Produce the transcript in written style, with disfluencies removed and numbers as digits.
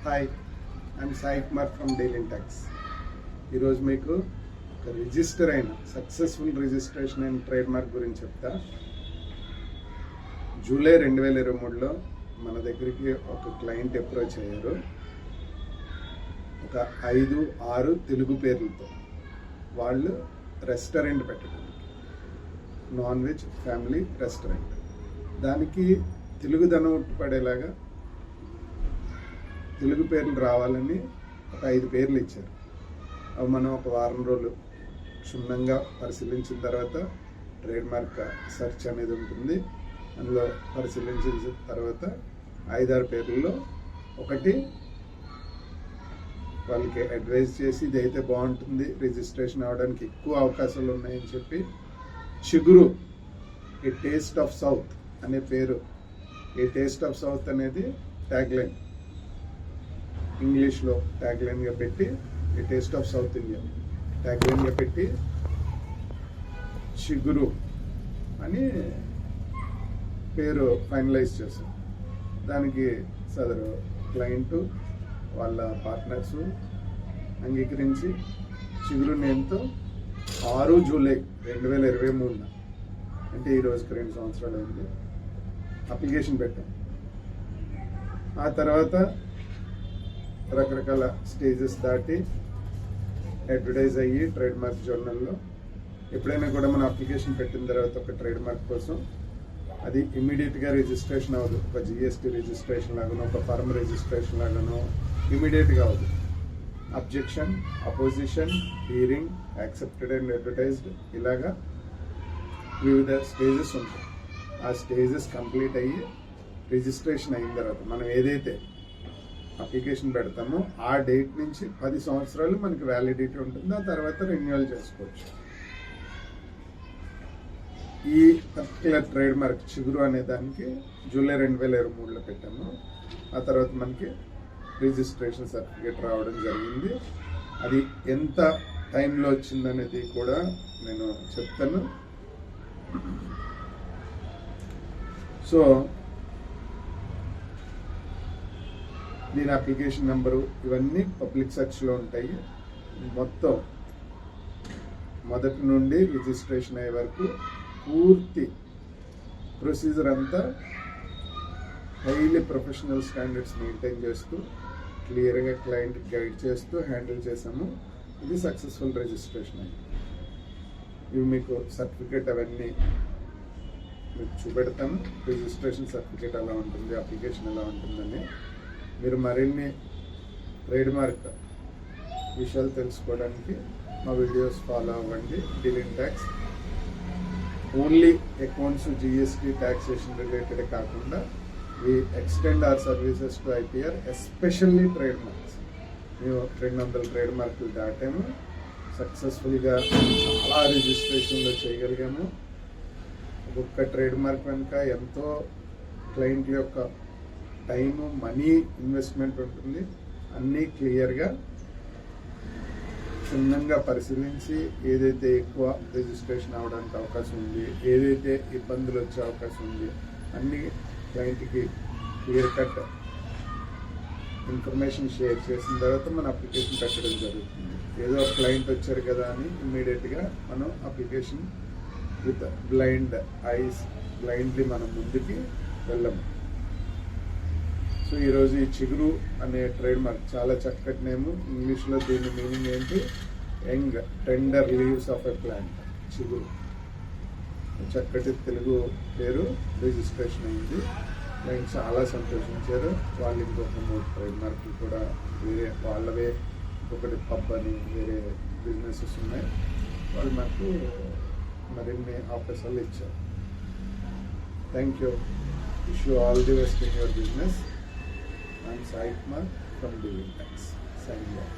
Hi, I'm Sai Kumar from dealing tax. ఈరోజు మీకు ఒక రిజిస్టర్ అయిన సక్సెస్ఫుల్ రిజిస్ట్రేషన్ అయిన ట్రేడ్ మార్క్ గురించి చెప్తా. జూలై 2023లో మన దగ్గరికి ఒక క్లయింట్ అప్రోచ్ అయ్యారు. ఒక 5-6 తెలుగు పేర్లతో వాళ్ళు రెస్టారెంట్ పెట్టడానికి, నాన్ వెజ్ ఫ్యామిలీ రెస్టారెంట్. దానికి తెలుగుదనం ఉట్టుపడేలాగా తెలుగు పేర్లు రావాలని ఒక 5 పేర్లు ఇచ్చారు. అవి మనం ఒక వారం రోజులు క్షుణ్ణంగా పరిశీలించిన తర్వాత ట్రేడ్ మార్క్ సెర్చ్ అనేది ఉంటుంది. అందులో పరిశీలించిన తర్వాత 5-6 పేర్లలో ఒకటి వాళ్ళకి అడ్వైజ్ చేసి ఇదైతే బాగుంటుంది, రిజిస్ట్రేషన్ అవ్వడానికి ఎక్కువ అవకాశాలు ఉన్నాయని చెప్పి చిగురు ఏ టేస్ట్ ఆఫ్ సౌత్ అనే పేరు. ఏ టేస్ట్ ఆఫ్ సౌత్ అనేది ట్యాగ్ లైన్, ఇంగ్లీష్లో ట్యాగ్ లైన్గా పెట్టి a taste of south India tag లైన్గా పెట్టి చిగురు అని పేరు ఫైనలైజ్ చేశారు. దానికి సదరు క్లయింటు వాళ్ళ పార్ట్నర్స్ అంగీకరించి చిగురు నేమ్తో 6 జూలై 2023 అంటే ఈ రోజుకి 2 సంవత్సరాలు అయింది అప్లికేషన్ పెట్టాం. ఆ తర్వాత రకరకాల స్టేజెస్ దాటి అడ్వర్టైజ్ అయ్యి ట్రేడ్ మార్క్ జర్నల్లో ఎప్పుడైనా కూడా మనం అప్లికేషన్ పెట్టిన తర్వాత ఒక ట్రేడ్ మార్క్ కోసం అది ఇమీడియట్గా రిజిస్ట్రేషన్ అవ్వదు. ఒక జిఎస్టీ రిజిస్ట్రేషన్ లాగానో, ఒక ఫర్మ్ రిజిస్ట్రేషన్ లాగానో ఇమీడియట్గా అవ్వదు. Objection, opposition, hearing, accepted and advertised ఇలాగా వివిధ స్టేజెస్ ఉంటాయి. ఆ స్టేజెస్ కంప్లీట్ అయ్యి రిజిస్ట్రేషన్ అయిన తర్వాత మనం ఏదైతే అప్లికేషన్ పెడతామో ఆ డేట్ నుంచి 10 సంవత్సరాలు మనకి వ్యాలిడిటీ ఉంటుంది. ఆ తర్వాత రెన్యువల్ చేసుకోవచ్చు. ఈ పర్టికులర్ ట్రేడ్ మార్క్ చిగురు అనే దానికి జూలై 2023లో పెట్టాము. ఆ తర్వాత మనకి రిజిస్ట్రేషన్ సర్టిఫికేట్ రావడం జరిగింది. అది ఎంత టైంలో వచ్చిందనేది కూడా నేను చెప్తాను. సో దీని అప్లికేషన్ నెంబరు ఇవన్నీ పబ్లిక్ సెర్చ్లో ఉంటాయి. మొత్తం మొదటి నుండి రిజిస్ట్రేషన్ అయ్యే వరకు పూర్తి ప్రొసీజర్ అంతా హైలీ ప్రొఫెషనల్ స్టాండర్డ్స్ మెయింటైన్ చేస్తూ క్లియర్గా క్లయింట్కి గైడ్ చేస్తూ హ్యాండిల్ చేసాము. ఇది సక్సెస్ఫుల్ రిజిస్ట్రేషన్ అయింది. ఇవి మీకు సర్టిఫికేట్ అవన్నీ మీకు చూపెడతాను. రిజిస్ట్రేషన్ సర్టిఫికేట్ ఎలా ఉంటుంది, అప్లికేషన్ ఎలా ఉంటుందని. మీరు మరిన్ని ట్రేడ్ మార్క్ విషయాలు తెలుసుకోవడానికి మా వీడియోస్ ఫాలో అవ్వండి. Dealing tax only accounts, GST, taxation related కాకుండా we extend our services to IPR, especially trade marks. మేము 200 ట్రేడ్ మార్కులు దాటాము. సక్సెస్ఫుల్గా చాలా రిజిస్ట్రేషన్లో చేయగలిగాము. ఒక్కొక్క ట్రేడ్ మార్క్ వెనుక ఎంతో క్లయింట్ల యొక్క టైము, మనీ ఇన్వెస్ట్మెంట్ ఉంటుంది. అన్నీ క్లియర్గా క్షుణ్ణంగా పరిశీలించి ఏదైతే ఎక్కువ రిజిస్ట్రేషన్ అవ్వడానికి అవకాశం ఉంది, ఏదైతే ఇబ్బందులు వచ్చే అవకాశం ఉంది, అన్నీ క్లయింట్కి క్లియర్ కట్ ఇన్ఫర్మేషన్ షేర్ చేసిన తర్వాత మన అప్లికేషన్ పెట్టడం జరుగుతుంది. ఏదో క్లయింట్ వచ్చారు కదా అని ఇమ్మీడియట్గా మనం application with blind ice blindly మనం ముందుకి వెళ్ళము. సో ఈరోజు ఈ చిగురు అనే ట్రేడ్ మార్క్ చాలా చక్కటి నేము. ఇంగ్లీష్లో దీని మీనింగ్ ఏంటి? Young tender leaves of a plant. చిగురు చక్కటి తెలుగు పేరు రిజిస్ట్రేషన్ అయింది. క్లయింట్ చాలా సంతోషించారు. వాళ్ళు ఇంకొక 3 ట్రేడ్ మార్కులు కూడా వేరే వాళ్ళవే, ఇంకొకటి పబ్ అని వేరే బిజినెసెస్ ఉన్నాయి. వాళ్ళు మాకు మరిన్ని అవకాశాలు ఇచ్చారు. Thank you. Wish you all the best in your business. I'm Sai Kumar from Dealing Tax. Signing off.